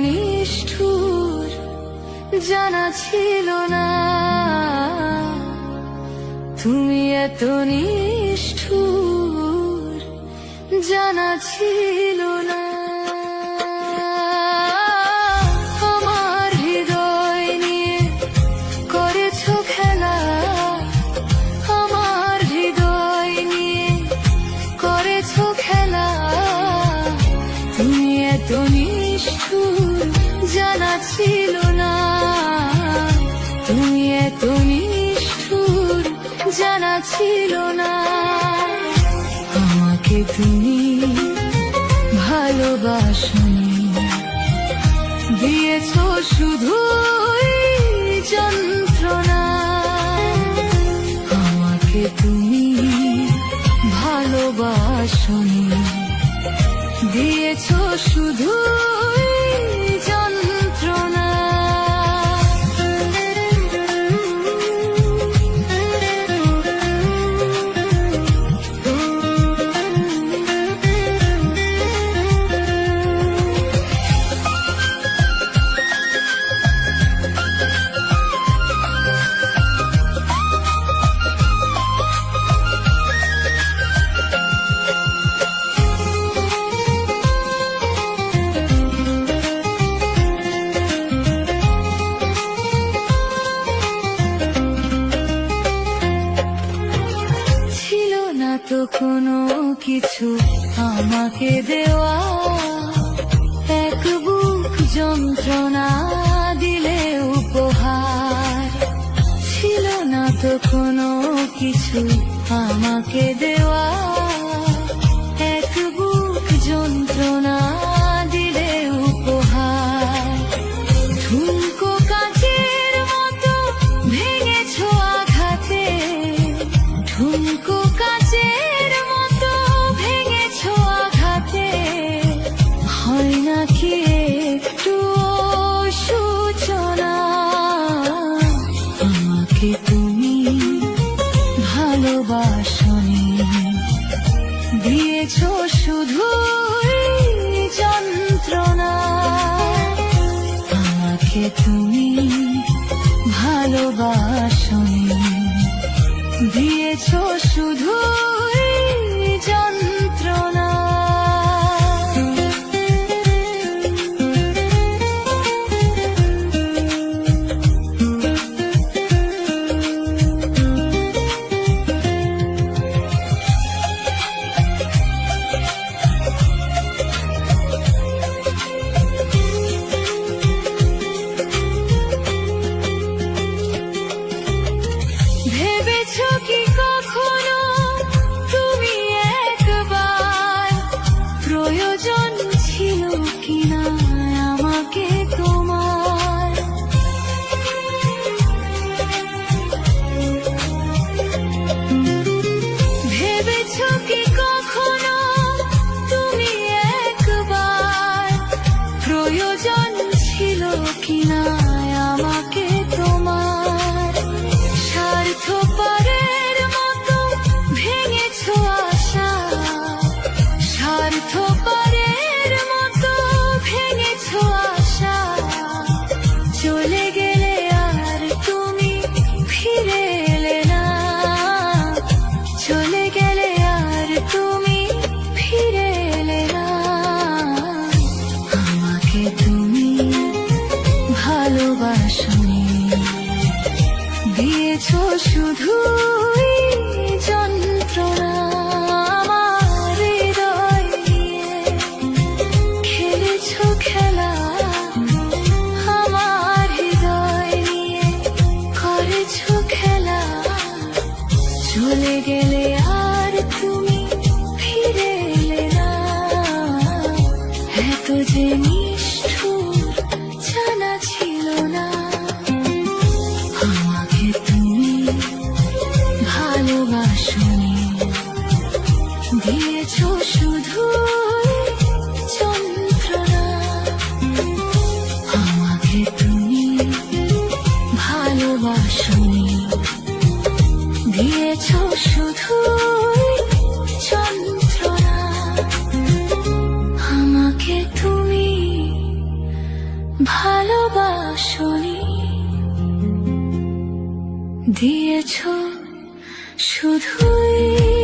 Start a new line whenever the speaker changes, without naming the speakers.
নিষ্ঠুর জানা ছিল না, তুমি এত নিষ্ঠুর জানা ছিল না। আমার হৃদয় নিয়ে করেছো খেলা, আমার হৃদয় নিয়ে করেছো খেলা, তুমি এত নিষ্ঠুর জানা ছিল না, তুমি এত নিষ্ঠুর জানা ছিল না। আমাকে তুমি ভালোবাসনি, দিয়েছো শুধুই যন্ত্রণা। আমাকে তুমি ভালোবাসনি, দিয়েছো শুধুই যন্ত্রণা। তো কোনো কিছু আমাকে দেওয়া, এক বুক যন্ত্রণা দিলে উপহার। ছিল না তো কোনো কিছু আমাকে দেওয়া, এক বুক যন্ত্রণা দিলে উপহার। ঠুনকো কাঁচের মতো ভেঙেছো আঘাতে, ঠুনকো কাঁচের মতো ভেঙেছো আঘাতে। হয় নাকি একটু সূচনা, আমাকে তুমি ভালোবাসনি, দিয়েছো শুধুই যন্ত্রণা। আমাকে তুমি ভালোবাসনি, দিয়েছো শুধুই যন্ত্রণা। ভেবেছো কি কখনো তুমি একবার, প্রয়োজন ছিল কিনা আমাকে তোমার? ভেবেছো কি কখনো তুমি একবার, প্রয়োজন ছিল কিনা আমাকে তোমার? স্বার্থপরের মতো ভেঙেছো আশা, স্বার্থপরের মতো ভেঙেছো আশা। চলে গেলে আর তুমি ফিরে এলে না, চলে গেলে আর তুমি ফিরে এলে না। আমাকে তুমি ভালোবাসনি, দিয়েছো শুধুই যন্ত্রণা। আমার হৃদয় নিয়ে খেলেছো খেলা, আমার হৃদয় নিয়ে করেছো খেলা। চলে গেলে আর তুমি ফিরে এলে না, এত যে নিষ্ঠুর জানা ছিল না। আমাকে তুমি ভালোবাসনি, দিয়েছো শুধুই যন্ত্রণা। আমাকে তুমি ভালোবাসনি, দিয়েছো শুধুই যন্ত্রণা। আমাকে তুমি ভালোবাসনি, দিয়েছ শুধুই